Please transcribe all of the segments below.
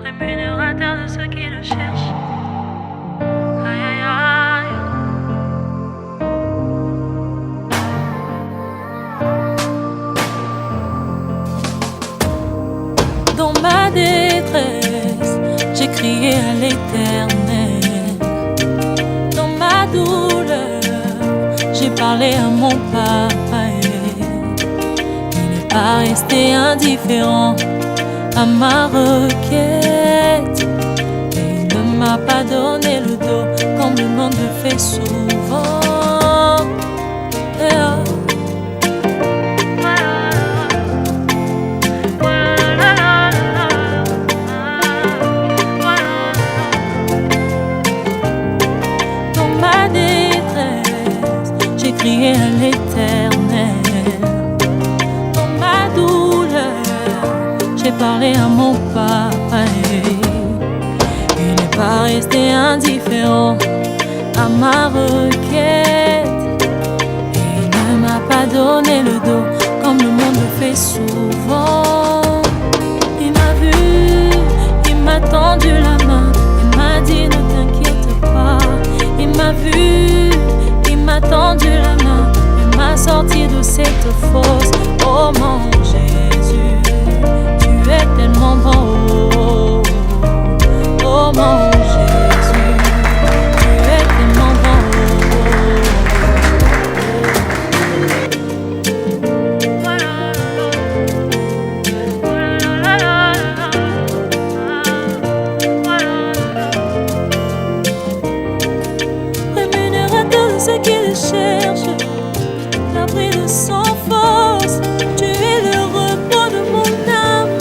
Rémunérateur de ceux qui le cherchent. Aïe aïe aïe. Dans ma détresse, j'ai crié à l'Éternel. Dans ma douleur, j'ai parlé à mon papa. Il n'est pas resté indifférent à ma requête, et il ne m'a pas donné le dos comme le monde le fait souvent. Dans ma détresse, j'ai crié à l'Éternel. Dans ma douleur, j'ai parlé à mon papa. Il n'est pas resté indifférent à ma requête, et il ne m'a pas donné le dos comme le monde le fait souvent. Il m'a vu, il m'a tendu la main, il m'a dit ne t'inquiète pas. Il m'a vu, il m'a tendu la main, il m'a sorti de cette fosse. Oh mon Jésus, tu es tellement bon. Oh mon Jésus, tu es tellement bon. Rémunérateur de ceux qui le cherchent, l'abri de sans force, tu es le repos de mon âme,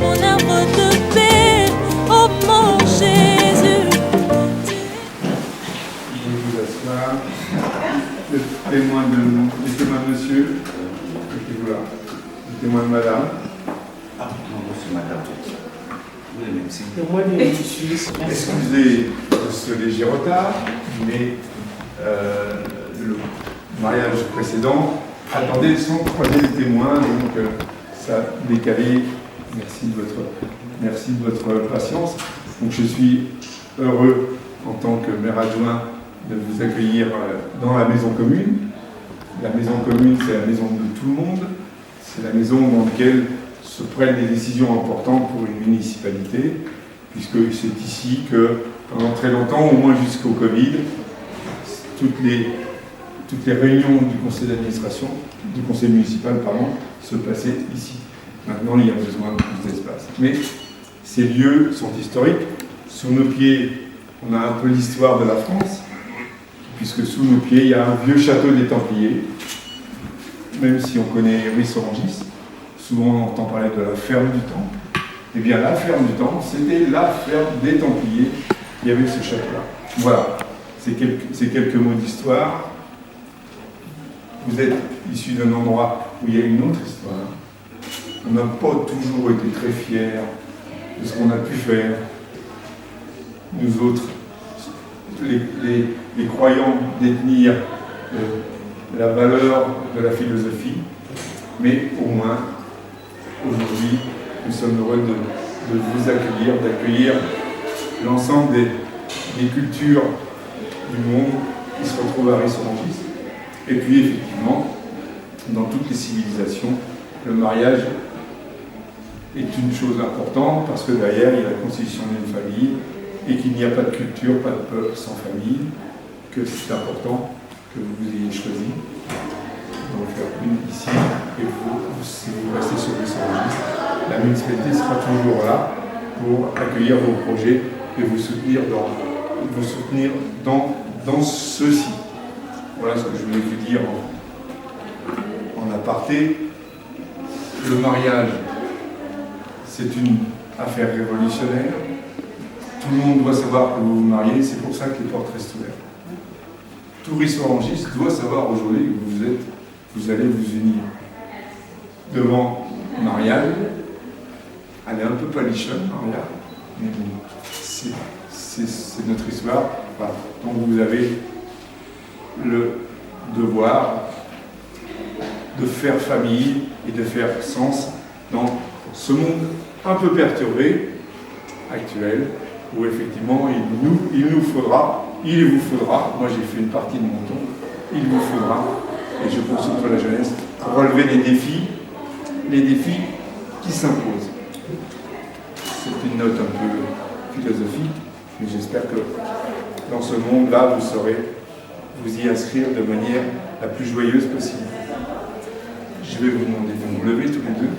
mon arbre de paix, oh mon Jésus. Je vous asseoir. Le témoin de monsieur, mettez-vous là. Le témoin de madame. Ah, non, c'est madame. Oui, même si. Excusez ce léger retard, mais le mariage précédent attendait son troisième témoin, donc ça a décalé. Merci de votre patience. Donc je suis heureux en tant que maire adjoint de vous accueillir dans la maison commune. La maison commune, c'est la maison de tout le monde. C'est la maison dans laquelle se prennent des décisions importantes pour une municipalité, puisque c'est ici que, pendant très longtemps, au moins jusqu'au Covid, toutes les réunions du conseil d'administration, du conseil municipal, pardon, se passaient ici. Maintenant, il y a besoin de plus d'espace. Mais ces lieux sont historiques. Sous nos pieds, on a un peu l'histoire de la France, puisque sous nos pieds, il y a un vieux château des Templiers, même si on connaît Ruisseau-Rangis. Souvent, on entend parler de la ferme du Temple. Eh bien, la ferme du Temple, c'était la ferme des Templiers. Il y avait ce château-là. Voilà, c'est quelques mots d'histoire. Vous êtes issus d'un endroit où il y a une autre histoire. On n'a pas toujours été très fiers de ce qu'on a pu faire. Nous autres, les croyants, détenir la valeur de la philosophie, mais au moins, aujourd'hui, nous sommes heureux de vous accueillir, d'accueillir l'ensemble des cultures du monde qui se retrouvent à Ruisseau-Rangis. Et puis, effectivement, dans toutes les civilisations, le mariage est une chose importante parce que derrière, il y a la constitution d'une famille et qu'il n'y a pas de culture, pas de peuple sans famille, que c'est important que vous ayez choisi d'en faire une ici. Et vous, si vous restez sur Ruisseau-Rangis, la municipalité sera toujours là pour accueillir vos projets et vous soutenir dans ceci. Voilà ce que je voulais vous dire en aparté. Le mariage, c'est une affaire révolutionnaire. Tout le monde doit savoir que vous vous mariez, c'est pour ça que les portes restent ouvertes. Tout Ruisseau-Rangis doit savoir aujourd'hui que vous êtes vous allez vous unir devant Marianne. Elle est un peu palichonne, Marianne, mais bon, c'est notre histoire. Voilà. Donc vous avez le devoir de faire famille et de faire sens dans ce monde un peu perturbé actuel, où effectivement il vous faudra, moi j'ai fait une partie de mon temps, il vous faudra, et je concentre la jeunesse, pour relever les défis qui s'imposent. C'est une note un peu philosophique, mais j'espère que dans ce monde-là, vous saurez vous y inscrire de manière la plus joyeuse possible. Je vais vous demander de vous lever tous les deux.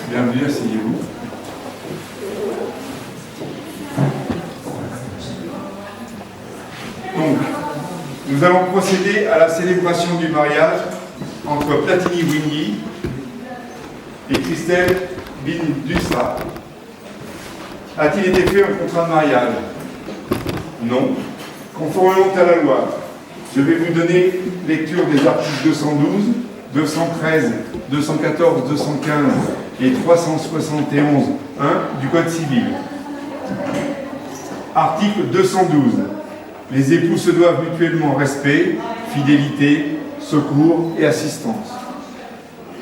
Bienvenue, asseyez-vous. Donc, nous allons procéder à la célébration du mariage entre Platini Wingy et Christelle Bindusa. A-t-il été fait un contrat de mariage? Non. Conformément à la loi, je vais vous donner lecture des articles 212, 213, 214, 215 et 371.1 du Code civil. Article 212. Les époux se doivent mutuellement respect, fidélité, secours et assistance.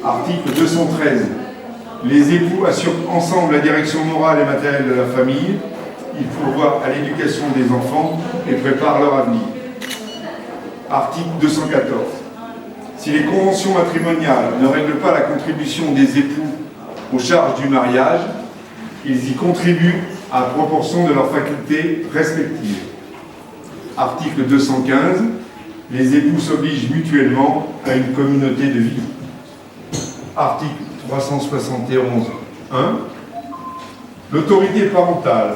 Article 213. Les époux assurent ensemble la direction morale et matérielle de la famille. Ils pourvoient à l'éducation des enfants et préparent leur avenir. Article 214. Si les conventions matrimoniales ne règlent pas la contribution des époux aux charges du mariage, ils y contribuent à proportion de leurs facultés respectives. Article 215. Les époux s'obligent mutuellement à une communauté de vie. Article 371.1. L'autorité parentale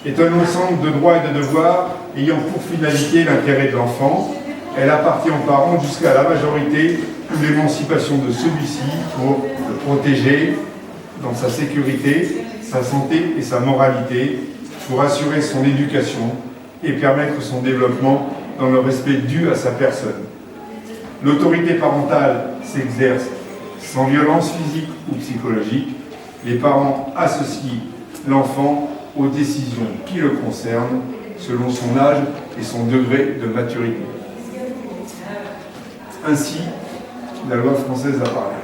est un ensemble de droits et de devoirs ayant pour finalité l'intérêt de l'enfant. Elle appartient aux parents jusqu'à la majorité ou l'émancipation de celui-ci pour le protéger dans sa sécurité, sa santé et sa moralité, pour assurer son éducation et permettre son développement dans le respect dû à sa personne. L'autorité parentale s'exerce sans violence physique ou psychologique. Les parents associent l'enfant aux décisions qui le concernent selon son âge et son degré de maturité. Ainsi, la loi française a parlé.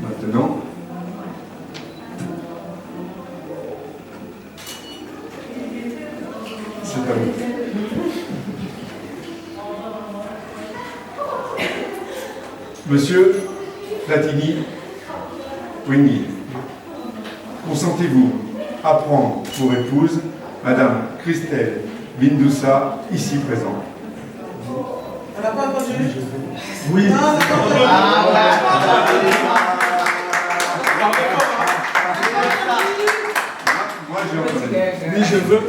Maintenant, c'est à vous. Monsieur Platini Wingy, consentez-vous à prendre pour épouse Madame Christelle Bindusa, ici présente? On n'a pas entendu? Oui. Non, on n'a pas entendu. Moi, j'ai entendu. Oui, je veux.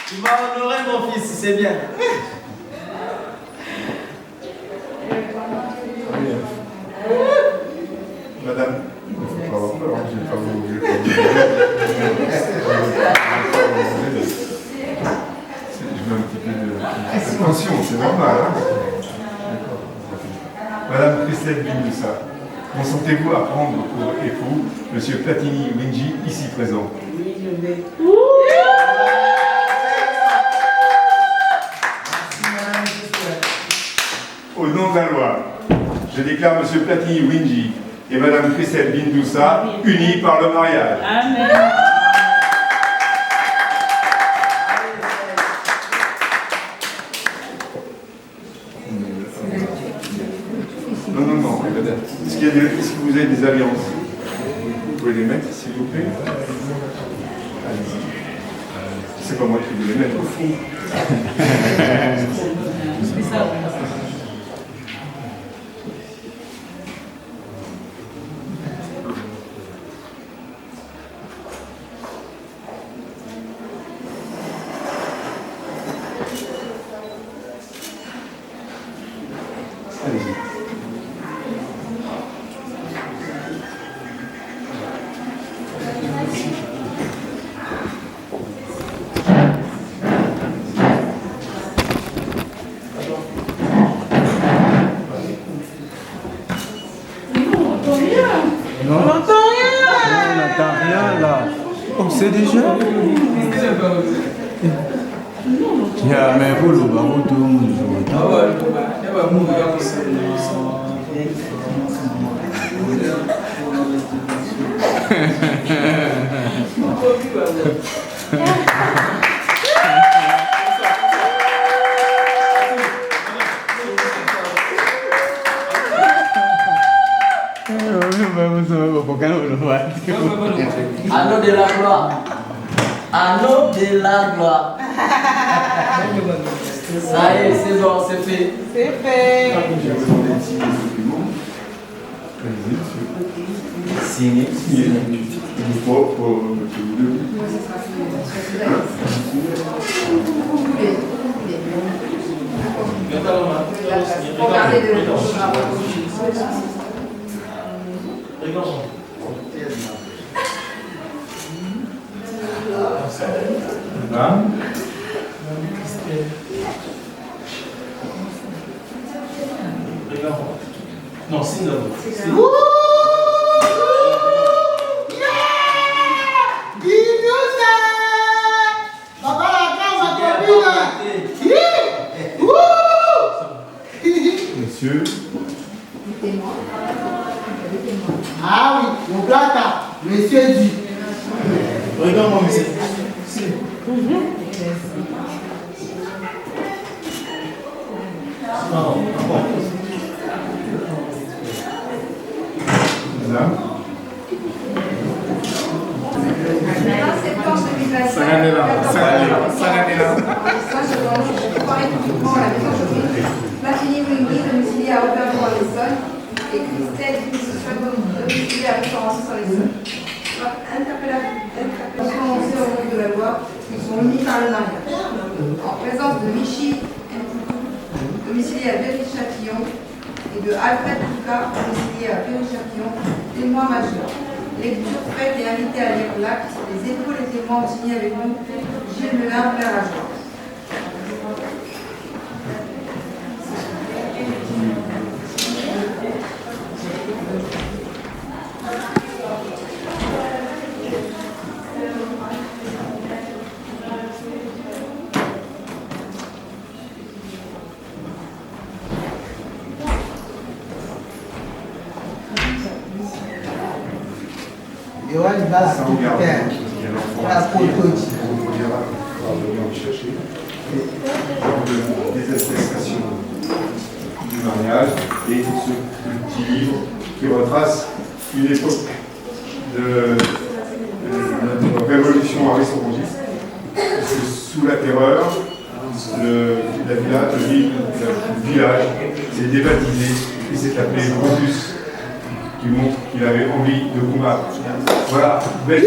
Tu m'as honoré, mon fils, c'est bien. Madame, il ne faut pas avoir peur, hein, je ne vais pas vous... Je mets un petit peu de tension, c'est normal. Hein. Madame Christelle Bindusa, consentez-vous à prendre pour époux Monsieur Platini Wingy, ici présent? Oui, je vais. Au nom de la loi, je déclare Monsieur Platini Wingy et Madame Christelle Bindusa unis par le mariage. Amen. Non. Est-ce que vous avez des alliances? Vous pouvez les mettre, s'il vous plaît? Allez-y. C'est pas moi qui vais les mettre au fond. Allez-y. On n'entend rien. On n'entend rien là. On sait déjà. Mais vous, le baron, tout le monde joue. Anneau de la gloire. Anneau de la gloire. Ça y est, c'est bon, c'est fait. C'est fait. Je vais vous demander de signer le document. Allez-y, monsieur. Signer. Pour que vous deux. Regardez de Là. Non, signe d'abord. Monsieur. Ah oui, mon plata, monsieur dit. Regarde-moi, monsieur. Madame. septembre 2025. Je parie publiquement à la maison Chauvet, Platini Wingui, domicilié à Aubervilliers-sur-l'Essonne, et Christelle domiciliée à Référence-sur-l'Essonne. Interpellation lancée au nom de la loi, ils sont unis par le mariage. En présence de Michi domicilié à Berry-Châtillon, et de Alfred Lucas, domicilié à Berry-Châtillon, témoin majeur. Lecture faite et invité à lire l'acte. Les échos, les témoins ont signé avec nous Gilles Melin, père adjoint. Yoann va la Ça, on garde. terre. Il y a l'enfant La inscrit. photo. On dira, on va venir le chercher. Et des attestations du mariage et ce petit livre qui retrace une époque de notre révolution aristoroniste. Parce que sous la terreur, le village s'est débaptisé et s'est appelé Brutus, qui montre qu'il avait envie de combattre. Voilà. Belle.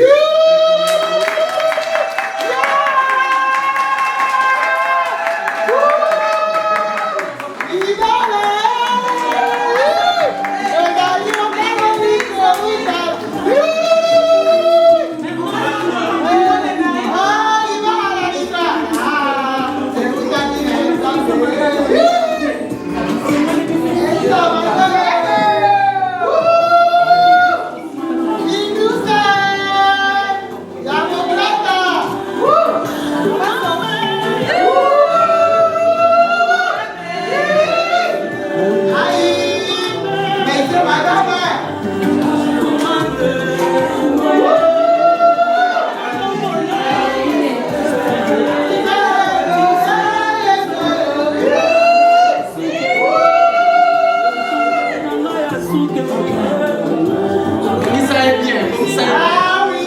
Ah oui.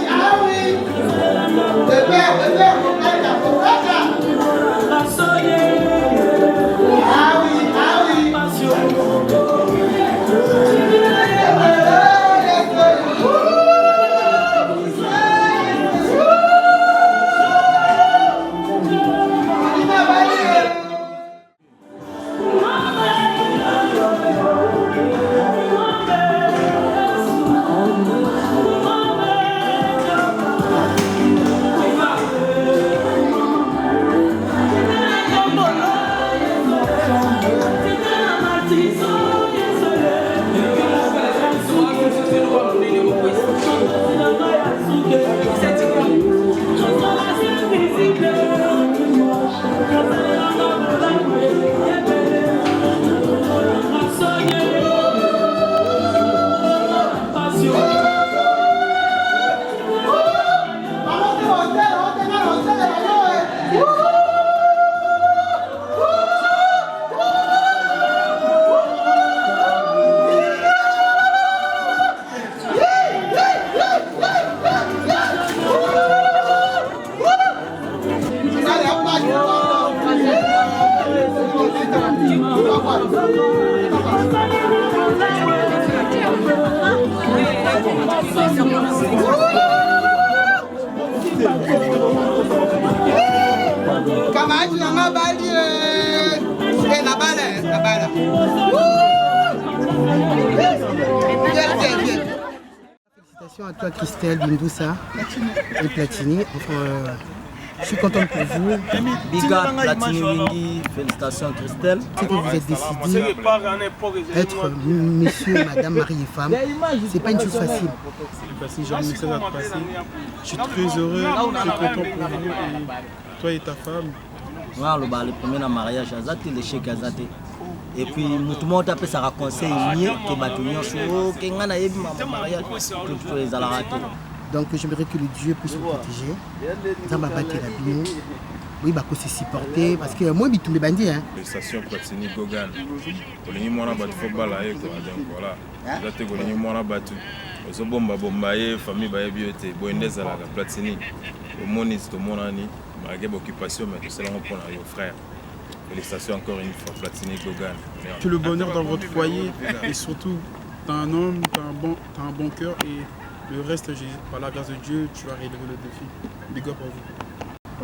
Félicitations à toi Christelle Bindoussa et Platini. Enfin, je suis contente pour vous. Big up Platini Wingy, félicitations Christelle. C'est que vous êtes décidé d'être monsieur, madame, mari et femme. C'est pas une chose facile. Si j'ai un message à te passer, je suis très heureux, très content pour vous et toi et ta femme. Voilà, le premier mariage, l'échec Azate. Et puis, tout le monde a fait sa conseil mieux que Batouillon Chou, que Ngana Yebi, ma mariage, tout les a raté. Donc, j'aimerais que le Dieu puisse vous protéger. Ça va battre la bino. Oui, bah, que c'est supporter. Parce que moi, je suis tous les bandits. Station Platini Gogan. Kolini mwana batu football là donc voilà. Zate kolini mwana batu. Ozo bomba bombaye famille ba yebiyote. Boendeza la Platini. Au monis to monani, malgré l'occupation mais tout cela on prend nos frères. Félicitations encore une fois Platini Gogan. Tout le bonheur dans votre foyer et surtout tu as un homme, tu as un bon cœur et le reste, par la grâce de Dieu, tu vas relever le défi. Big up à vous.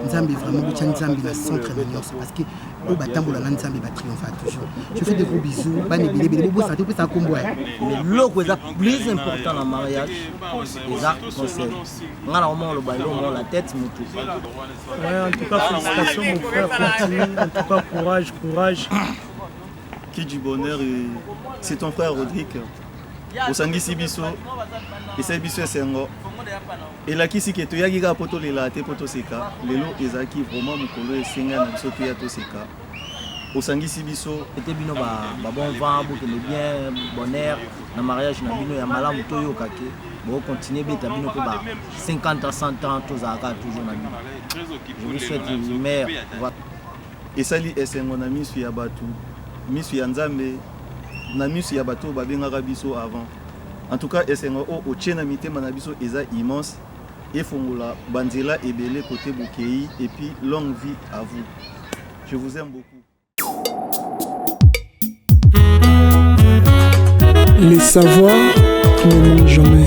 Nzambe vraiment boucha Nzambe na centre de l'alliance parce que au batambola Nzambe va triompher toujours. Je fais des gros bisous, ba nebele bele bo ça tout ça combo. Mais l'eau est plus important dans le mariage, les arts conseils. On a vraiment le ballon, on a la tête, mais tout. Ouais, en tout cas, félicitations mon frère Platini. En tout cas, courage, courage. Qui du bonheur, c'est ton frère Rodrigue. Au Sangisi Bisso, et c'est Bisso Sengo. Et là, qui c'est que tu as dit que tu as été poto seka, les lots ezaki vraiment mukolo et senga na biso tu ya to seka. Au Sangisi Bisso, c'était bino ba bon vent, beaucoup de bien, bonheur, na mariage na bino ya malamu toyo kake. Bon continuer beta bino ko ba 50 à 100 ans tous aka toujours na bino. Je vous souhaite une mère. Et sali esengo na misu ya batu, misu ya Nzambe, na misu ya bato babengaka biso avant. En tout cas, esengo o tchena mitema na biso eza immense. Et fongola banzela ebele côté Bokei et puis longue vie à vous. Je vous aime beaucoup. Les savoirs ne manquent jamais.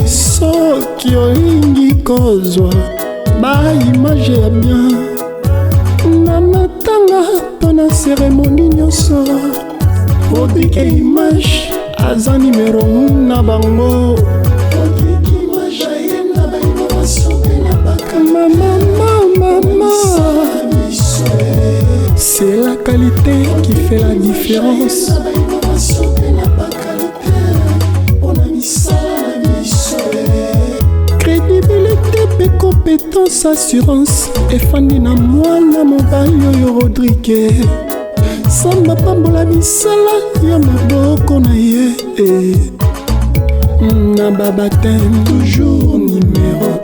Soki olingi kozwa baimage ya bien na matanga to na cérémonie nyonso odike image aza nimero na bango mama c'est la qualité qui fait la différence. Crédibilité et compétence, assurance efandi na mwana mobali oyo Rodrigue samba pambola misala ya maboko na ye na babatem toujours numéro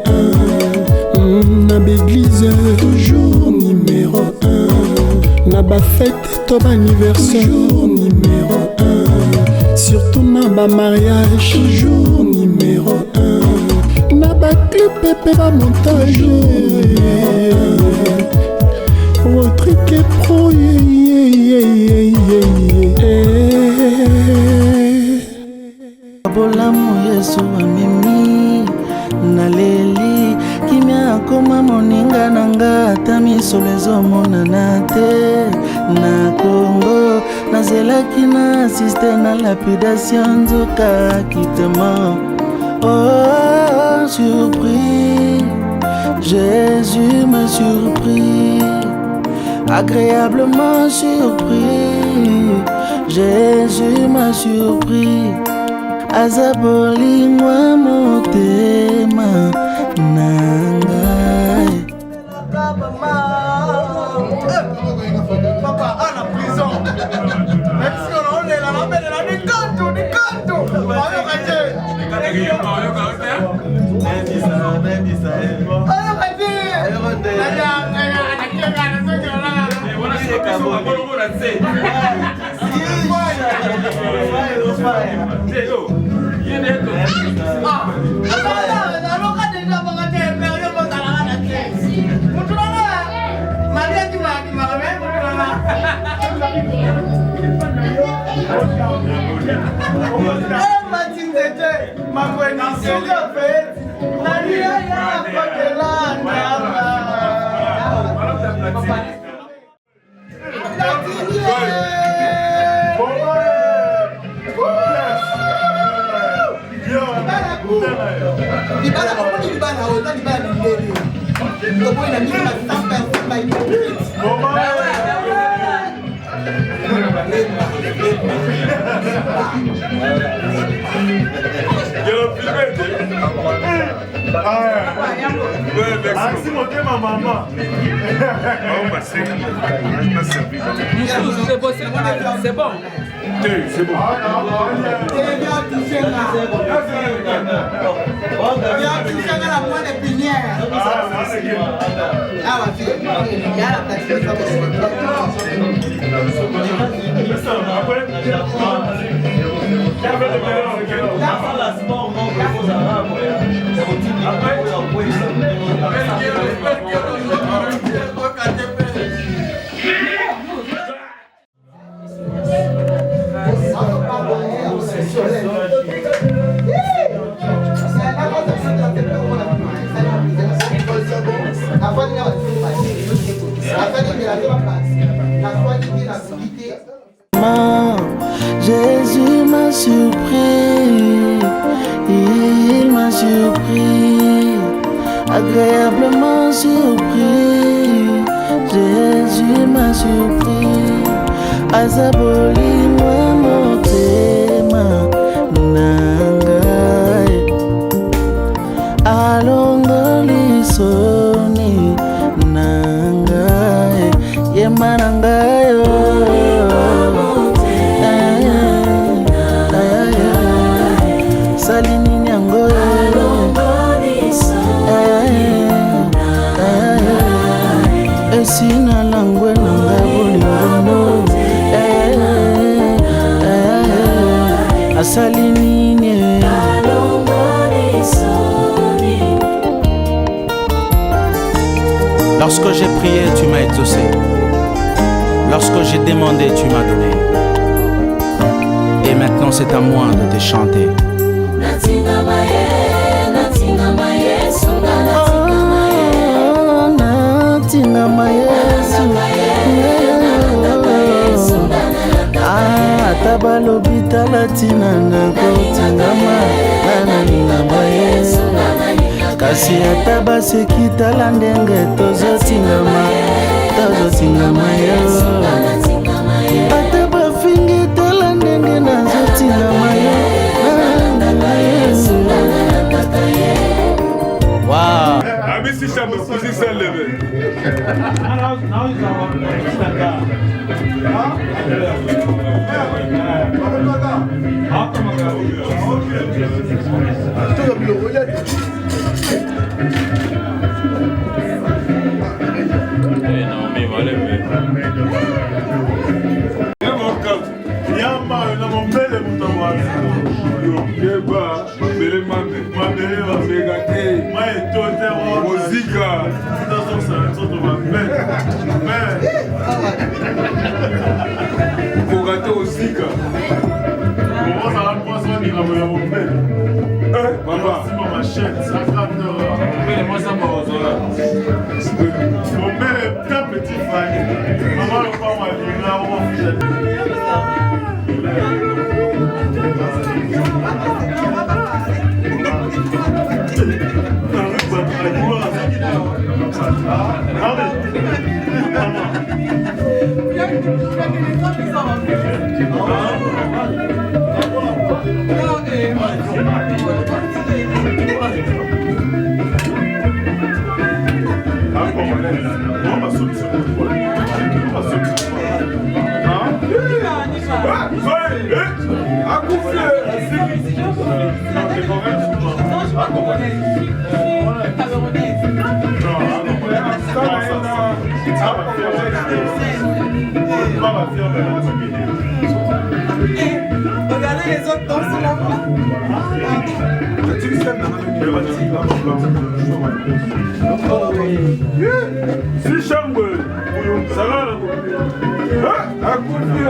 1 na l'église toujours numéro 1 na bafete to anniversaire toujours numéro 1 surtout na ba mariage toujours numéro 1 na ba clip et ba montage Rodrigue pro bolamu Yesu amemi naleli kimia koma moninga nanga ata misolo ezomonana te na Congo nazelaki na assiste na lapidation nzoka kitema. Oh surpris, Jésus m'a surpris, agréablement surpris, Jésus m'a surpris. Azabolingwa motema nangai. Papa, à la prison. Même si on est là, on est là, des cantos. C'est bon. C'est bon. Jésus m'a surpris, il m'a surpris, agréablement surpris. Jésus m'a surpris, azaboli moi motema nangai, alongoli soni nangai, yema nangai. Salini nyango esina langwe nanga bolingo asalini nye. Lorsque j'ai prié, tu m'as exaucé. Lorsque j'ai demandé, tu m'as donné. Et maintenant c'est à moi de te chanter. Tabalobi talatina na kotingama nananingama yesu, kasi atabaseki tala ndenge tozotingama yesu, atabafingi tala ndenge nazotingama yesu. Wow. Amisi chambre position levée. Regardez les autres Si chambre, ça va à coup de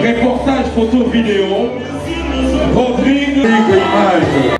Reportage photo vidéo, Rodrigue Image.